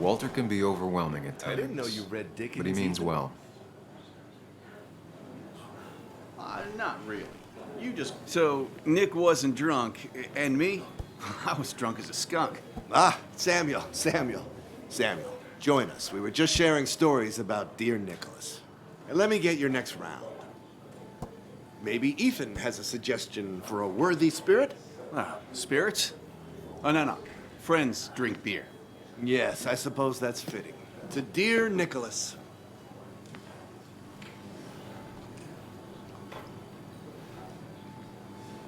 Walter can be overwhelming at times. I didn't know you read Dickens. But he means either. well. Not really. You just... So, Nick wasn't drunk, and me? I was drunk as a skunk. Ah, Samuel. Join us. We were just sharing stories about dear Nicholas. And let me get your next round. Maybe Ethan has a suggestion for a worthy spirit? Ah, spirits? Oh, no. Friends drink beer. Yes, I suppose that's fitting. To dear Nicholas.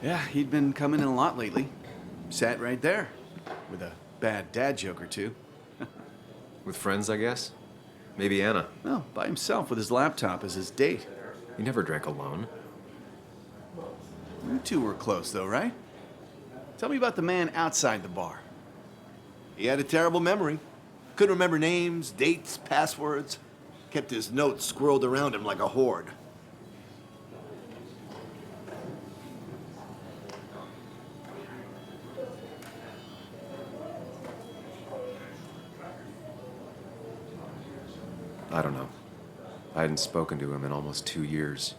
Yeah, he'd been coming in a lot lately. Sat right there, with a bad dad joke or two. With friends, I guess? Maybe Anna. No, by himself with his laptop as his date. He never drank alone. You two were close, though, right? Tell me about the man outside the bar. He had a terrible memory. Couldn't remember names, dates, passwords. Kept his notes squirreled around him like a hoard. I don't know. I hadn't spoken to him in almost 2 years.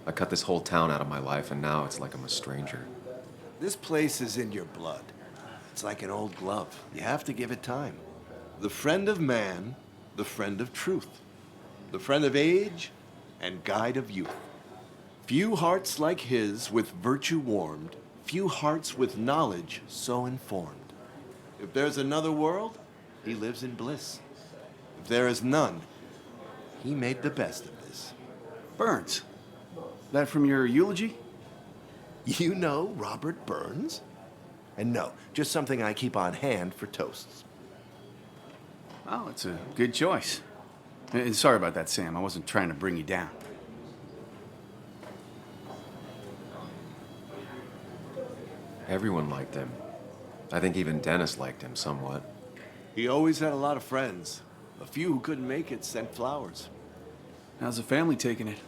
I cut this whole town out of my life, and now it's like I'm a stranger. This place is in your blood. It's like an old glove. You have to give it time. The friend of man, the friend of truth. The friend of age, and guide of youth. Few hearts like his with virtue warmed, few hearts with knowledge so informed. If there's another world, he lives in bliss. If there is none, he made the best of this. Burns. That from your eulogy? You know Robert Burns? And no, just something I keep on hand for toasts. Oh, it's a good choice. Sorry about that, Sam. I wasn't trying to bring you down. Everyone liked him. I think even Dennis liked him somewhat. He always had a lot of friends. A few who couldn't make it sent flowers. How's the family taking it?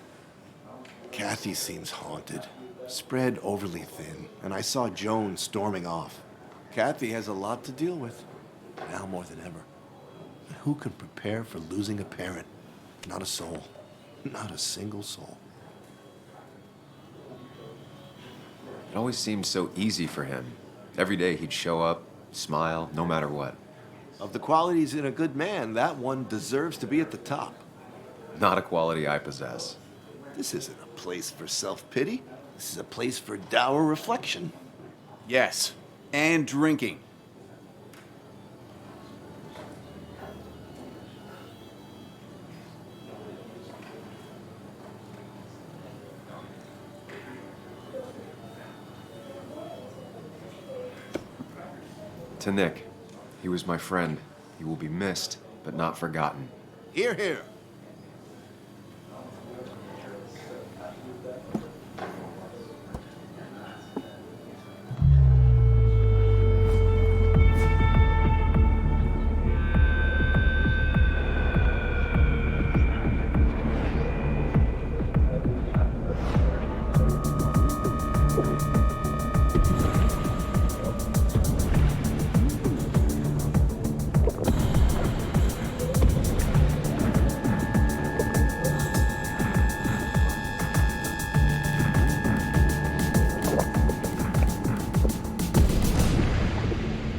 Kathy seems haunted. Spread overly thin, and I saw Joan storming off. Kathy has a lot to deal with, now more than ever. And who can prepare for losing a parent? Not a soul. Not a single soul. It always seemed so easy for him. Every day he'd show up, smile, no matter what. Of the qualities in a good man, that one deserves to be at the top. Not a quality I possess. This isn't a place for self-pity. This is a place for dour reflection. Yes. And drinking. To Nick, he was my friend. He will be missed, but not forgotten. Hear, hear.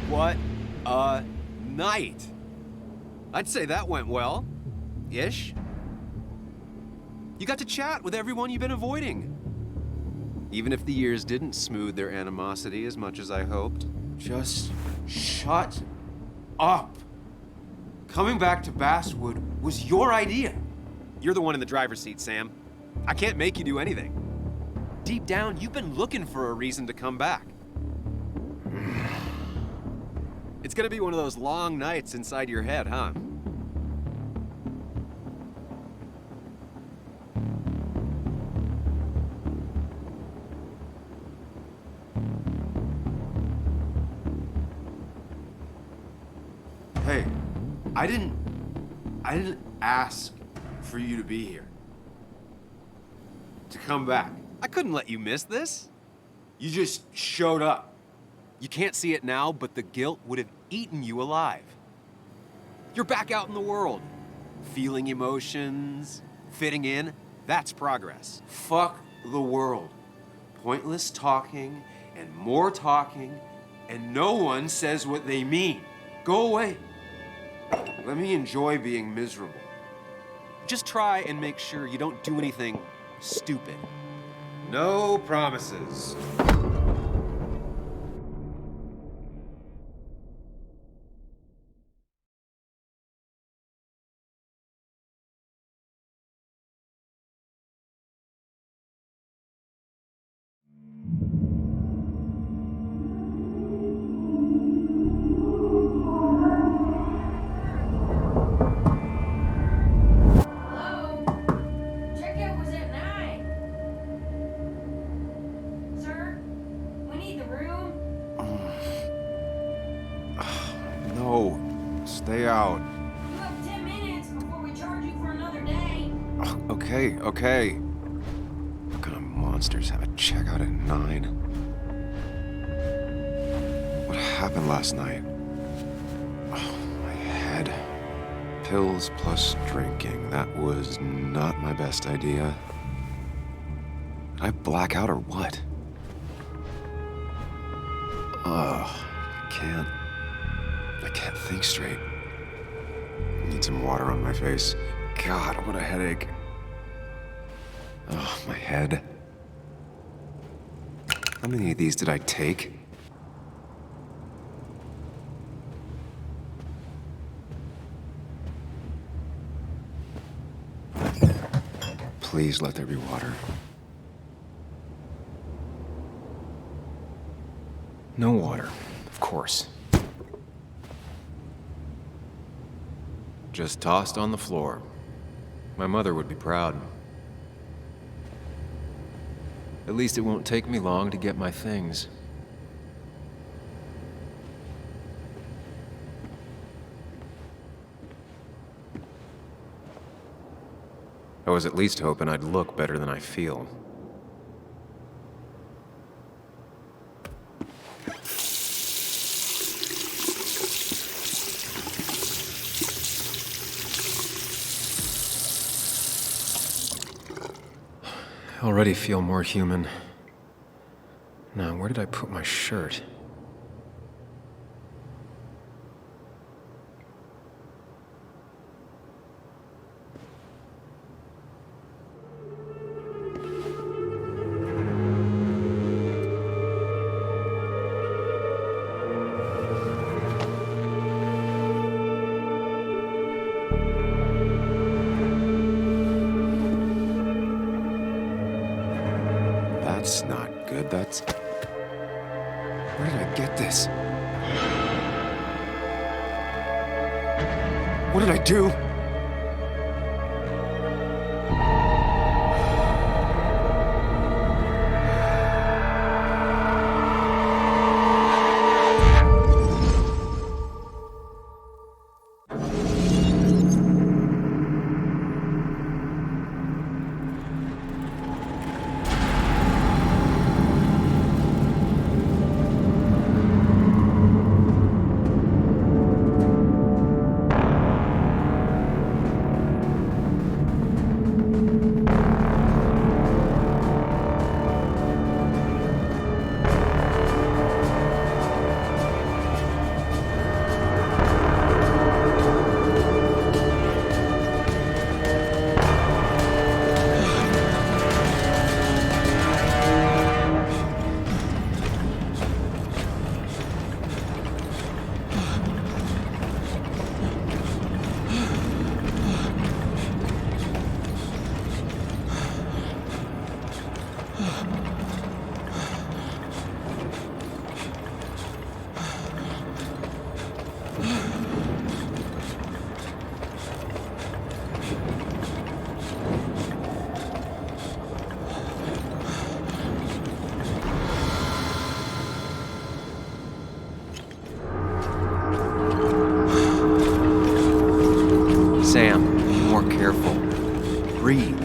What a night! I'd say that went well. Ish. You got to chat with everyone you've been avoiding. Even if the years didn't smooth their animosity as much as I hoped. Just shut up. Coming back to Basswood was your idea. You're the one in the driver's seat, Sam. I can't make you do anything. Deep down, you've been looking for a reason to come back. It's gonna be one of those long nights inside your head, huh? Hey, I didn't ask for you to be here. To come back. I couldn't let you miss this. You just showed up. You can't see it now, but the guilt would have eaten you alive. You're back out in the world. Feeling emotions, fitting in. That's progress. Fuck the world. Pointless talking and more talking, and no one says what they mean. Go away. Let me enjoy being miserable. Just try and make sure you don't do anything stupid. No promises. Hello? Checkout was at 9. Sir, we need the room. No, stay out. You have 10 minutes before we charge you for another day. Okay, okay. What kind of monsters have a checkout at 9? What happened last night? Oh, my head. Pills plus drinking. That was not my best idea. Did I black out or what? Ugh, I can't think straight. I need some water on my face. God, what a headache. Oh, my head. How many of these did I take? Please let there be water. No water, of course. Just tossed on the floor. My mother would be proud. At least it won't take me long to get my things. I was at least hoping I'd look better than I feel. I already feel more human. Now, where did I put my shirt? That's not good. That's... Where did I get this? What did I do? Sam, be more careful. Breathe.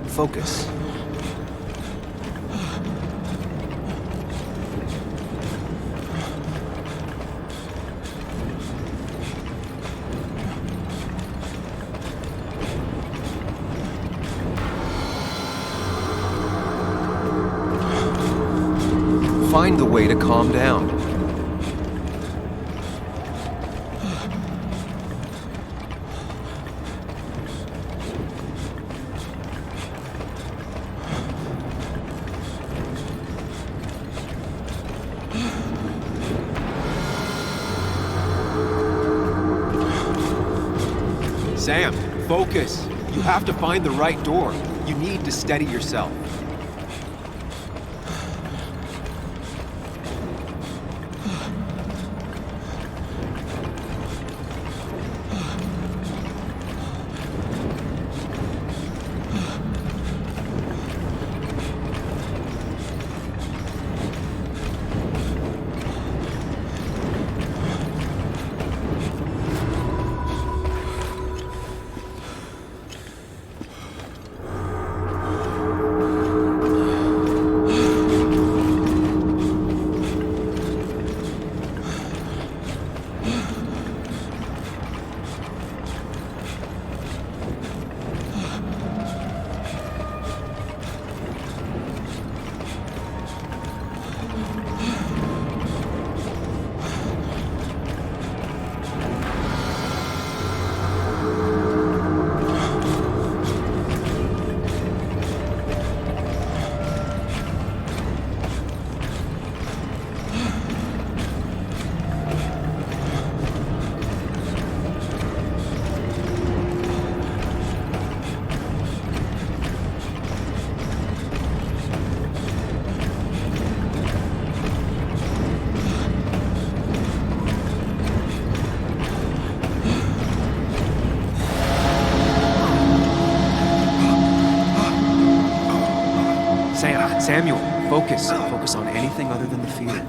Focus. find the way to calm down. Sam, focus. You have to find the right door. You need to steady yourself. Samuel, focus. Focus on anything other than the fear.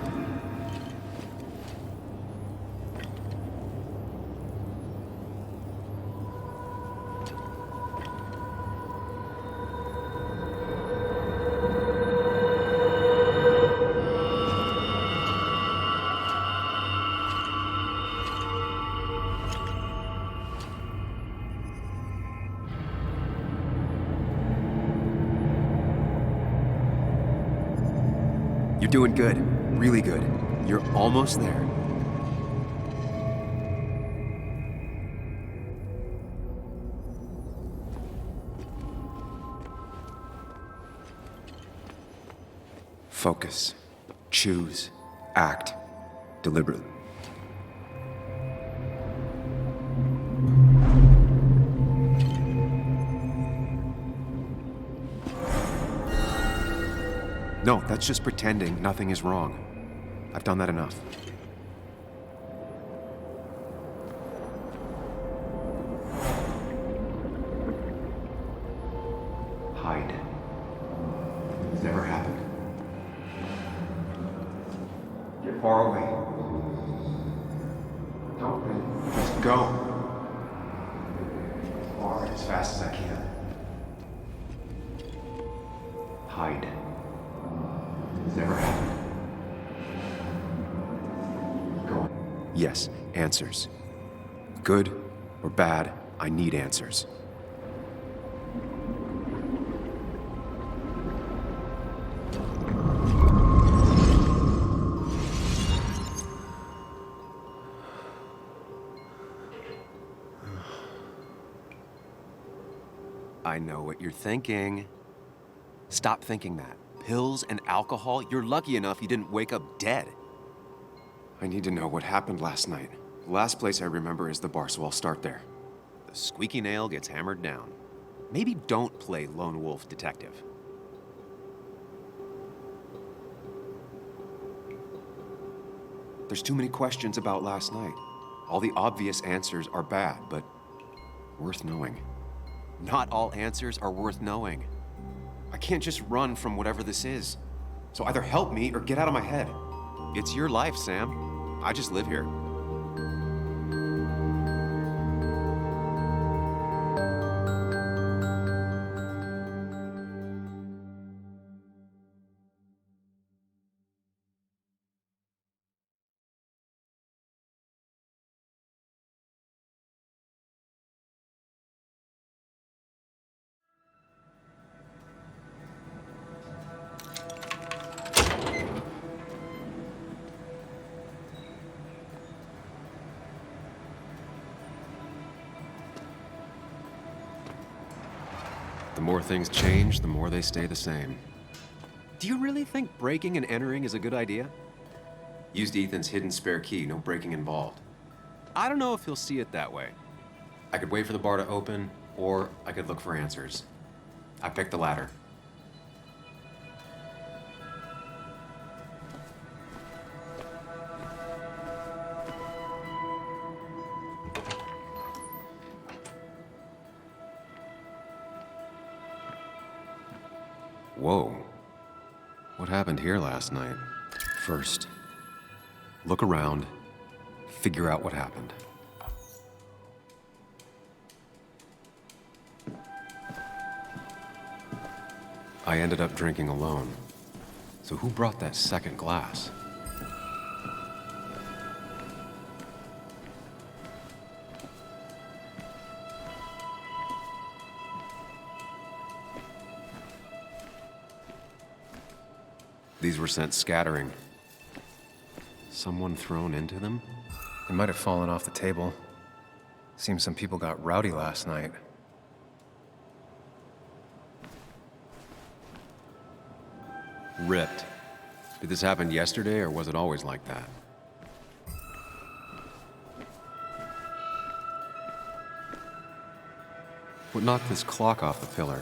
You're doing good. Really good. You're almost there. Focus. Choose. Act. Deliberately. No, that's just pretending nothing is wrong. I've done that enough. Hide. It's never happened. Get far away. Don't run. Just go. As far, as fast as I can. Hide. It's never happened. Go. Yes, answers. Good or bad, I need answers. I know what you're thinking. Stop thinking that. Pills and alcohol, you're lucky enough you didn't wake up dead. I need to know what happened last night. The last place I remember is the bar, so I'll start there. The squeaky nail gets hammered down. Maybe don't play lone wolf detective. There's too many questions about last night. All the obvious answers are bad, but worth knowing. Not all answers are worth knowing. I can't just run from whatever this is. So either help me or get out of my head. It's your life, Sam. I just live here. The more things change, the more they stay the same. Do you really think breaking and entering is a good idea? Used Ethan's hidden spare key, no breaking involved. I don't know if he'll see it that way. I could wait for the bar to open, or I could look for answers. I picked the latter. Whoa. What happened here last night? First, look around, figure out what happened. I ended up drinking alone. So who brought that second glass? These were sent scattering. Someone thrown into them? They might have fallen off the table. Seems some people got rowdy last night. Ripped. Did this happen yesterday, or was it always like that? What knocked this clock off the pillar?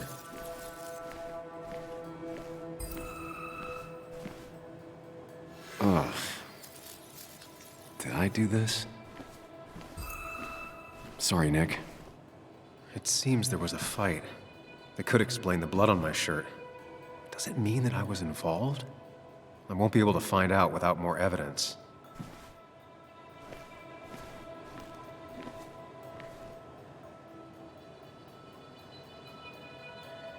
Ugh. Did I do this? Sorry, Nick. It seems there was a fight. That could explain the blood on my shirt. Does it mean that I was involved? I won't be able to find out without more evidence.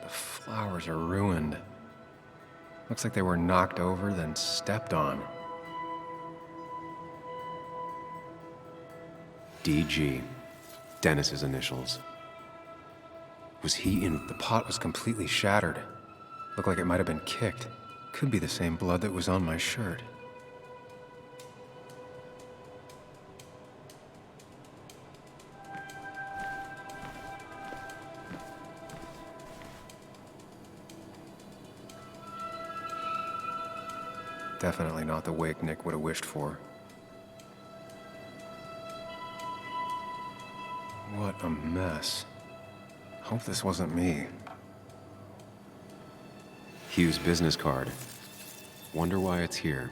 The flowers are ruined. Looks like they were knocked over, then stepped on. DG. Dennis's initials. Was he in... The pot was completely shattered. Looked like it might have been kicked. Could be the same blood that was on my shirt. Definitely not the wake Nick would have wished for. What a mess. Hope this wasn't me. Hugh's business card. Wonder why it's here.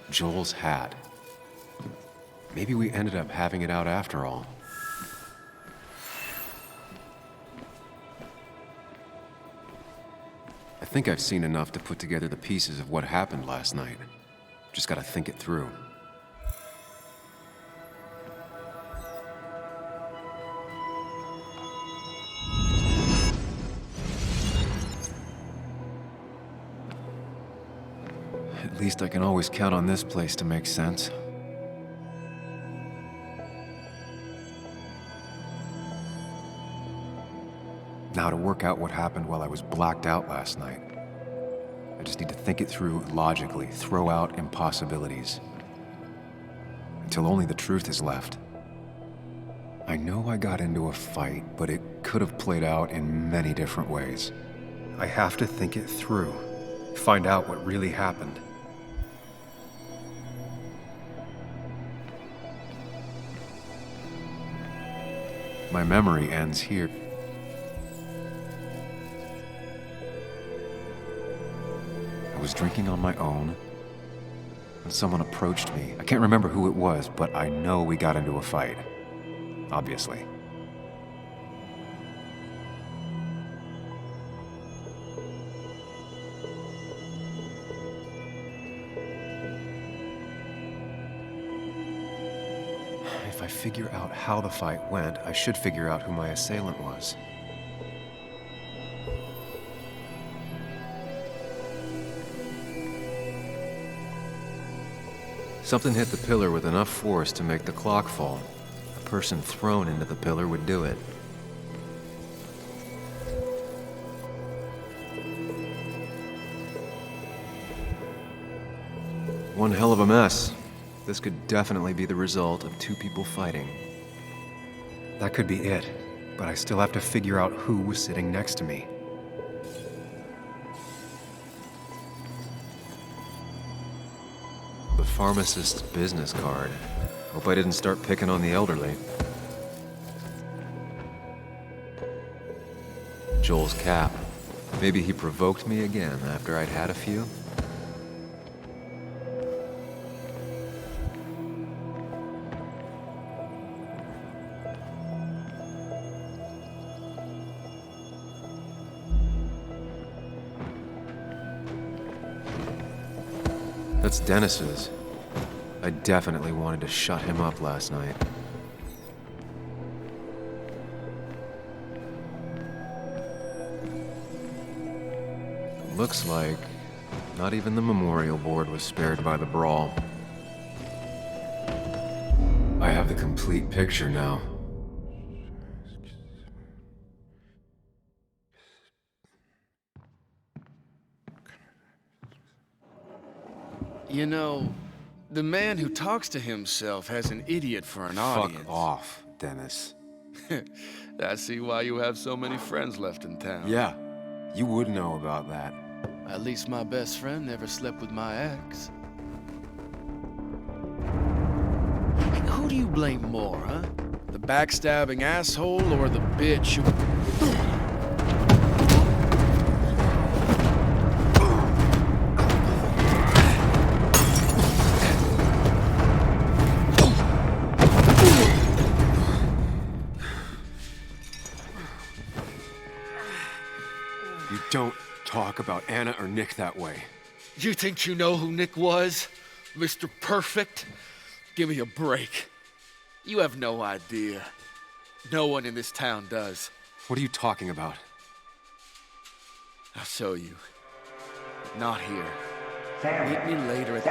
Joel's hat. Maybe we ended up having it out after all. I think I've seen enough to put together the pieces of what happened last night. Just gotta think it through. At least I can always count on this place to make sense. Now to work out what happened while I was blacked out last night. I just need to think it through logically, throw out impossibilities. Until only the truth is left. I know I got into a fight, but it could have played out in many different ways. I have to think it through. Find out what really happened. My memory ends here. I was drinking on my own, and someone approached me. I can't remember who it was, but I know we got into a fight. Obviously. I figure out how the fight went, I should figure out who my assailant was. Something hit the pillar with enough force to make the clock fall. A person thrown into the pillar would do it. One hell of a mess. This could definitely be the result of two people fighting. That could be it, but I still have to figure out who was sitting next to me. The pharmacist's business card. Hope I didn't start picking on the elderly. Joel's cap. Maybe he provoked me again after I'd had a few. That's Dennis's. I definitely wanted to shut him up last night. Looks like not even the memorial board was spared by the brawl. I have the complete picture now. You know, the man who talks to himself has an idiot for an audience. Fuck off, Dennis. I see why you have so many friends left in town. Yeah, you would know about that. At least my best friend never slept with my ex. Who do you blame more, huh? The backstabbing asshole or the bitch who... You don't talk about Anna or Nick that way. You think you know who Nick was? Mr. Perfect? Give me a break. You have no idea. No one in this town does. What are you talking about? I'll show you. But not here. Meet me later at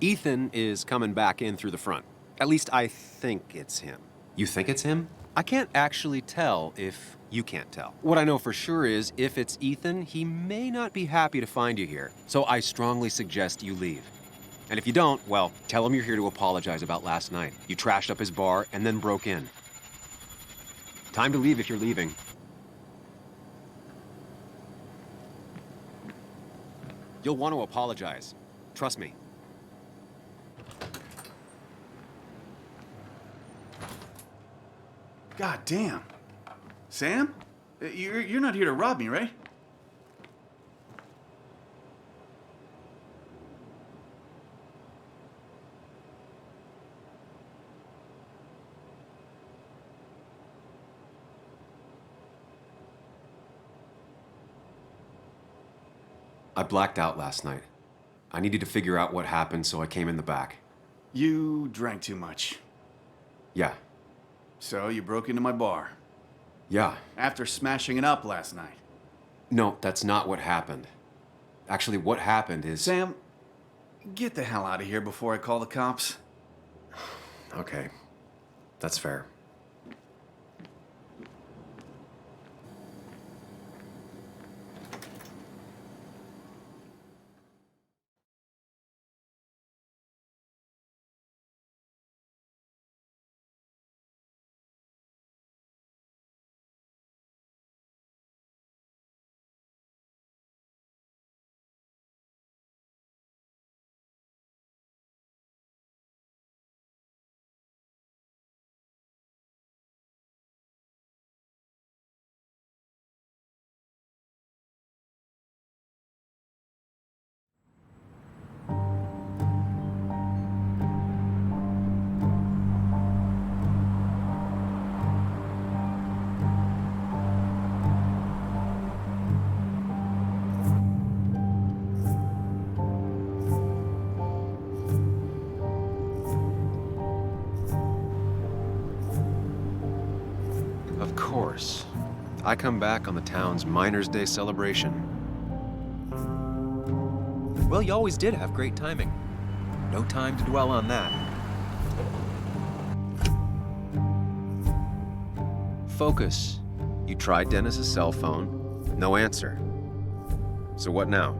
Ethan is coming back in through the front. At least I think it's him. You think it's him? I can't actually tell if you can't tell. What I know for sure is if it's Ethan, he may not be happy to find you here. So I strongly suggest you leave. And if you don't, well, tell him you're here to apologize about last night. You trashed up his bar and then broke in. Time to leave if you're leaving. You'll want to apologize. Trust me. God damn. Sam? You're not here to rob me, right? I blacked out last night. I needed to figure out what happened, so I came in the back. You drank too much. Yeah. So you broke into my bar. Yeah. After smashing it up last night. No, that's not what happened. Actually, what happened is... Sam, get the hell out of here before I call the cops. Okay. That's fair. course. I come back on the town's Miners' Day celebration. Well, you always did have great timing. No time to dwell on that. Focus. You tried Dennis's cell phone. No answer. So what now?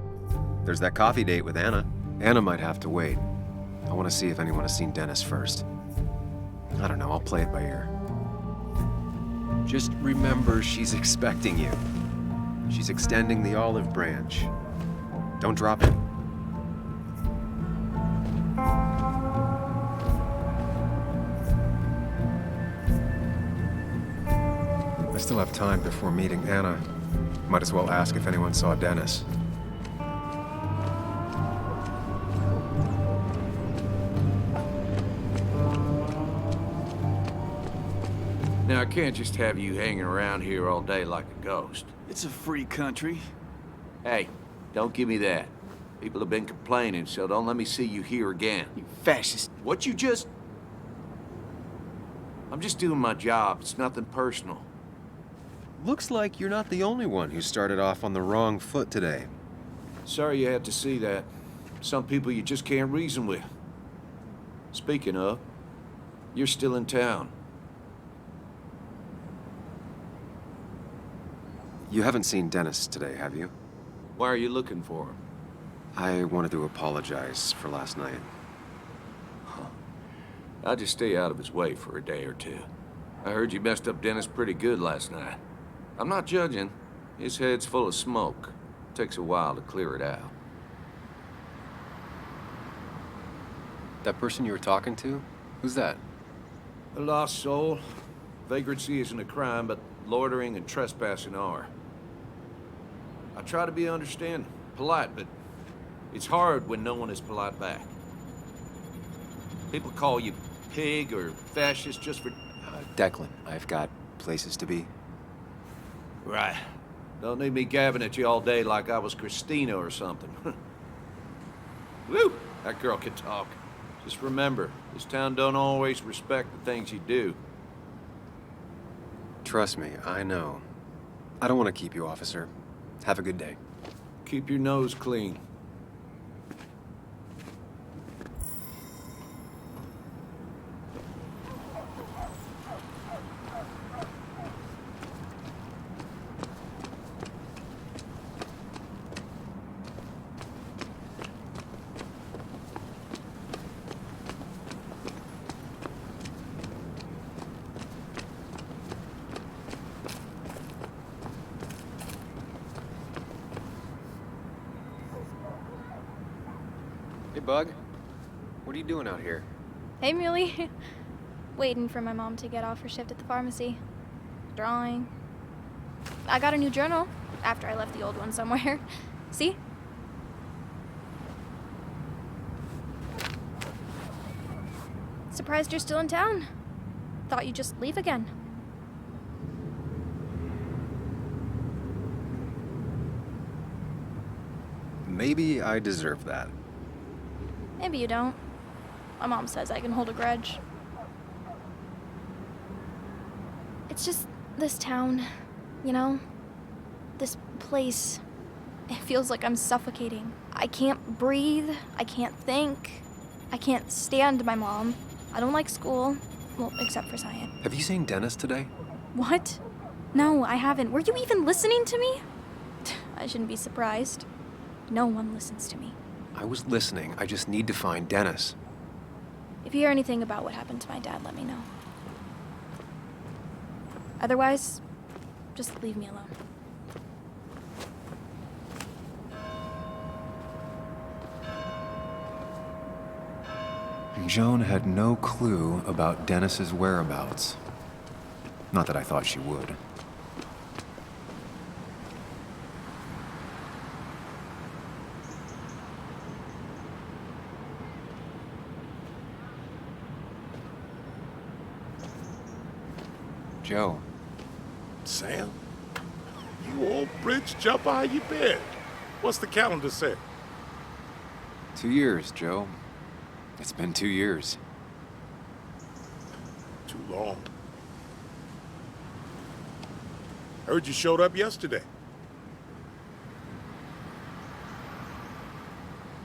There's that coffee date with Anna. Anna might have to wait. I want to see if anyone has seen Dennis first. I don't know, I'll play it by ear. Just remember she's expecting you. She's extending the olive branch. Don't drop it. I still have time before meeting Anna. Might as well ask if anyone saw Dennis. Now, I can't just have you hanging around here all day like a ghost. It's a free country. Hey, don't give me that. People have been complaining, so don't let me see you here again. You fascist. What you just... I'm just doing my job. It's nothing personal. Looks like you're not the only one who started off on the wrong foot today. Sorry you had to see that. Some people you just can't reason with. Speaking of, you're still in town. You haven't seen Dennis today, have you? Why are you looking for him? I wanted to apologize for last night. I'll just stay out of his way for a day or two. I heard you messed up Dennis pretty good last night. I'm not judging. His head's full of smoke. Takes a while to clear it out. That person you were talking to? Who's that? A lost soul. Vagrancy isn't a crime, but loitering and trespassing are. I try to be understanding, polite, but it's hard when no one is polite back. People call you pig or fascist just for... Declan, I've got places to be. Right. Don't need me gabbing at you all day like I was Christina or something. Woo! That girl can talk. Just remember, this town don't always respect the things you do. Trust me, I know. I don't want to keep you, officer. Have a good day. Keep your nose clean. Hey, Bug. What are you doing out here? Hey, Muley. Waiting for my mom to get off her shift at the pharmacy. Drawing. I got a new journal after I left the old one somewhere. See? Surprised you're still in town. Thought you'd just leave again. Maybe I deserve that. Maybe you don't. My mom says I can hold a grudge. It's just this town, you know? This place. It feels like I'm suffocating. I can't breathe. I can't think. I can't stand my mom. I don't like school. Well, except for science. Have you seen Dennis today? What? No, I haven't. Were you even listening to me? I shouldn't be surprised. No one listens to me. I was listening. I just need to find Dennis. If you hear anything about what happened to my dad, let me know. Otherwise, just leave me alone. Joan had no clue about Dennis's whereabouts. Not that I thought she would. Joe. Sam? You old bridge jumper, how you been? What's the calendar say? 2 years, Joe. It's been 2 years. Too long. Heard you showed up yesterday.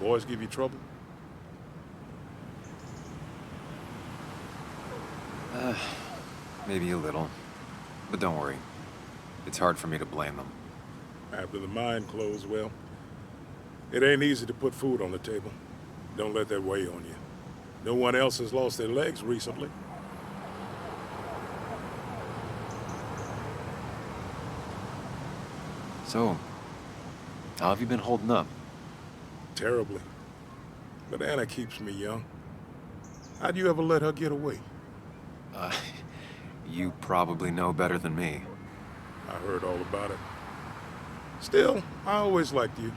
Boys give you trouble? Maybe a little. But don't worry. It's hard for me to blame them. After the mine closed, well, it ain't easy to put food on the table. Don't let that weigh on you. No one else has lost their legs recently. So, how have you been holding up? Terribly. But Anna keeps me young. How'd you ever let her get away? You probably know better than me. I heard all about it. Still, I always liked you.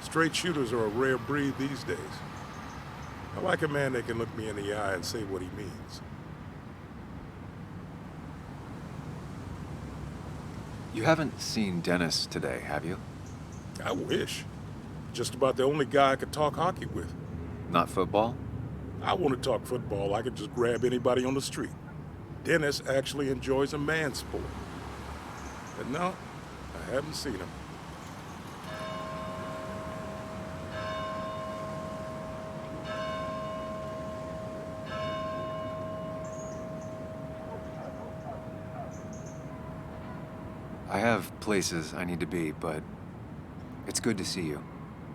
Straight shooters are a rare breed these days. I like a man that can look me in the eye and say what he means. You haven't seen Dennis today, have you? I wish. Just about the only guy I could talk hockey with. Not football? I want to talk football. I could just grab anybody on the street. Dennis actually enjoys a man's sport. But no, I haven't seen him. I have places I need to be, but it's good to see you.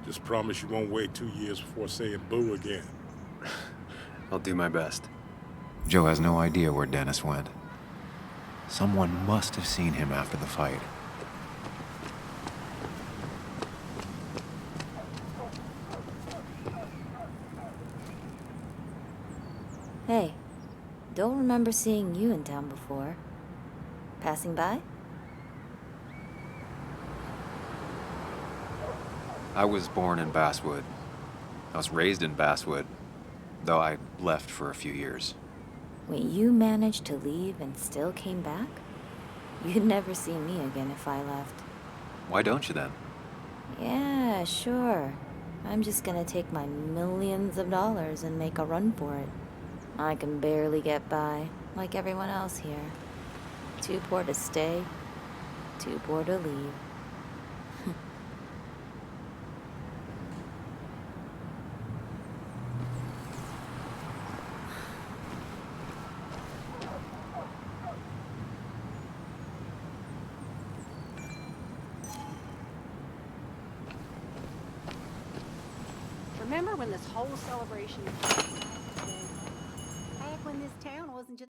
Just promise you won't wait 2 years before saying boo again. I'll do my best. Joe has no idea where Dennis went. Someone must have seen him after the fight. Hey, don't remember seeing you in town before. Passing by? I was born in Basswood. I was raised in Basswood, though I left for a few years. Wait, you managed to leave and still came back? You'd never see me again if I left. Why don't you then? Yeah, sure. I'm just gonna take my millions of dollars and make a run for it. I can barely get by, like everyone else here. Too poor to stay, too poor to leave. Remember when this whole celebration back when this town wasn't just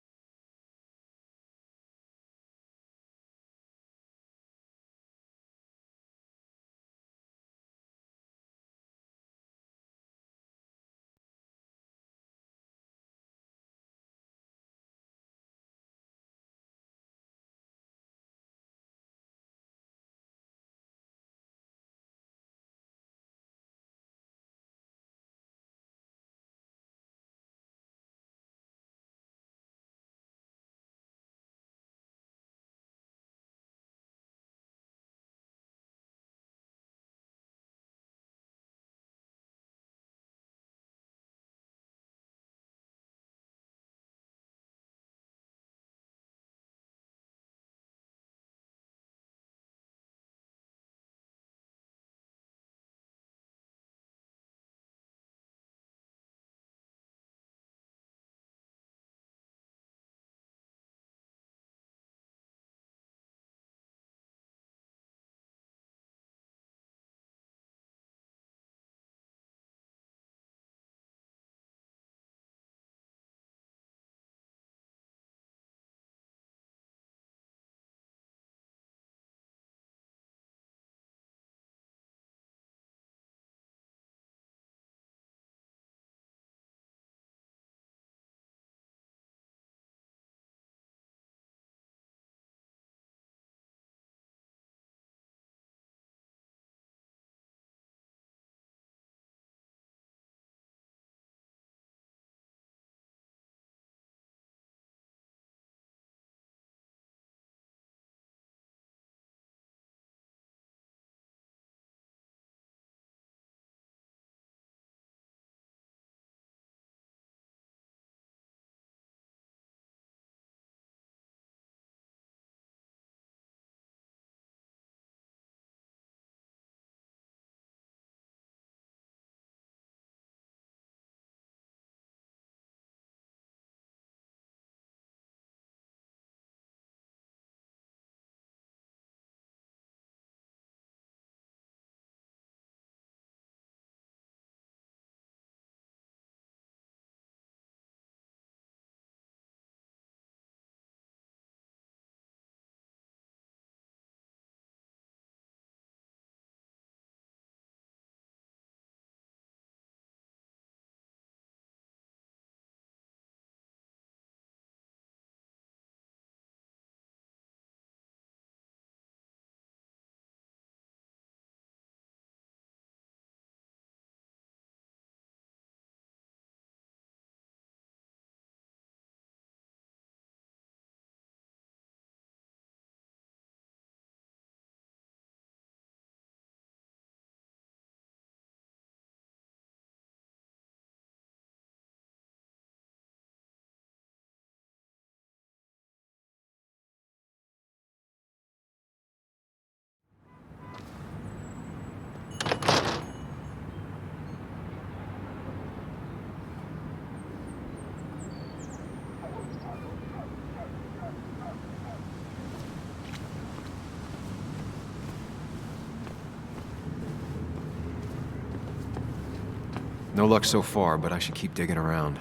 No luck so far, but I should keep digging around.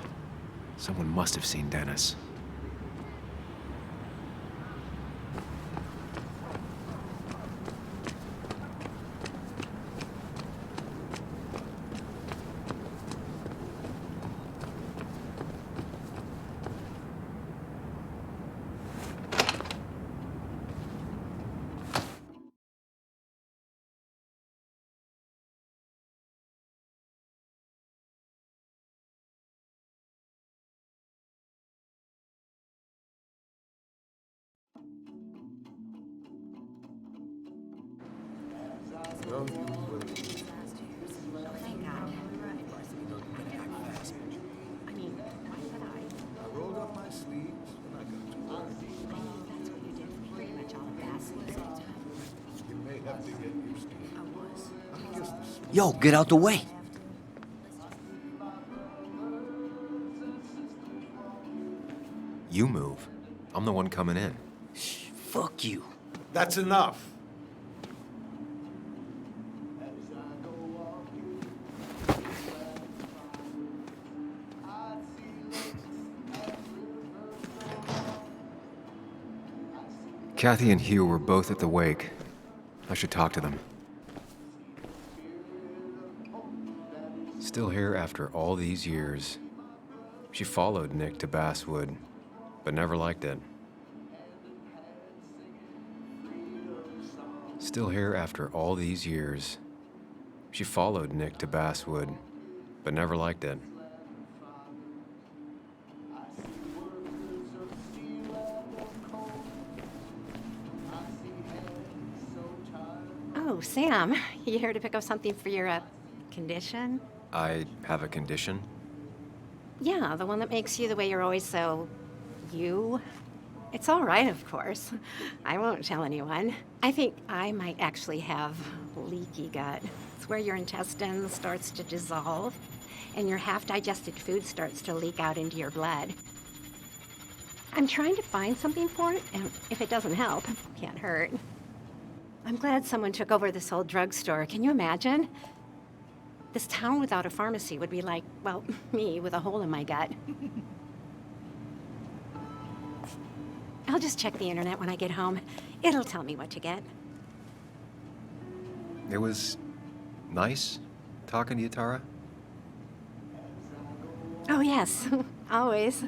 Someone must have seen Dennis. Yo, get out the way. You move. I'm the one coming in. Fuck you. That's enough. Kathy and Hugh were both at the wake. I should talk to them. Still here after all these years. She followed Nick to Basswood, but never liked it. Still here after all these years. She followed Nick to Basswood, but never liked it. Oh, Sam, you here to pick up something for your, condition? I have a condition? Yeah, the one that makes you the way you're always so... you? It's all right, of course. I won't tell anyone. I think I might actually have leaky gut. It's where your intestine starts to dissolve, and your half-digested food starts to leak out into your blood. I'm trying to find something for it, and if it doesn't help, it can't hurt. I'm glad someone took over this old drugstore. Can you imagine? This town without a pharmacy would be like, well, me with a hole in my gut. I'll just check the internet when I get home. It'll tell me what to get. It was nice talking to you, Tara. Oh, yes. Always.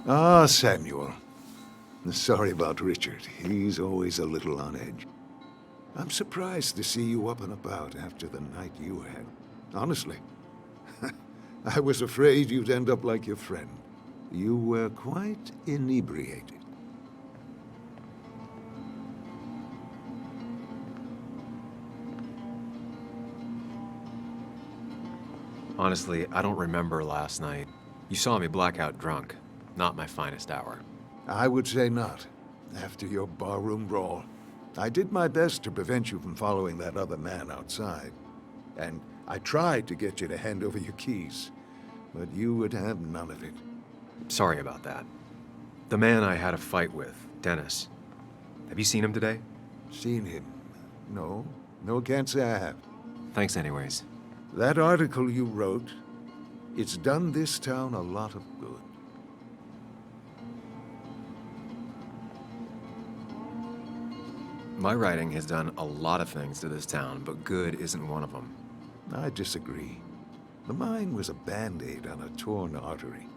Ah, Samuel. Sorry about Richard. He's always a little on edge. I'm surprised to see you up and about after the night you had. Honestly. I was afraid you'd end up like your friend. You were quite inebriated. Honestly, I don't remember last night. You saw me blackout drunk. Not my finest hour. I would say not. After your barroom brawl, I did my best to prevent you from following that other man outside. And I tried to get you to hand over your keys, but you would have none of it. Sorry about that. The man I had a fight with, Dennis. Have you seen him today? Seen him? No. No, can't say I have. Thanks anyways. That article you wrote, it's done this town a lot of good. My writing has done a lot of things to this town, but good isn't one of them. I disagree. The mine was a band-aid on a torn artery.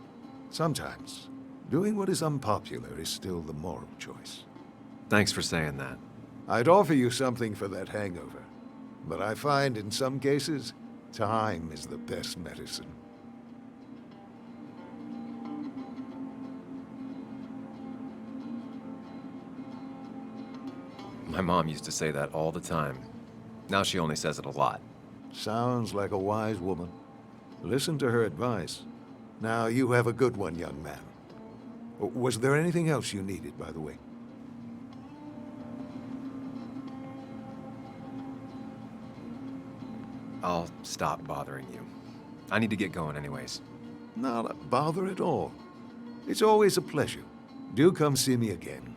Sometimes, doing what is unpopular is still the moral choice. Thanks for saying that. I'd offer you something for that hangover, but I find in some cases, time is the best medicine. My mom used to say that all the time. Now she only says it a lot. Sounds like a wise woman. Listen to her advice. Now, you have a good one, young man. Was there anything else you needed, by the way? I'll stop bothering you. I need to get going anyways. Not a bother at all. It's always a pleasure. Do come see me again.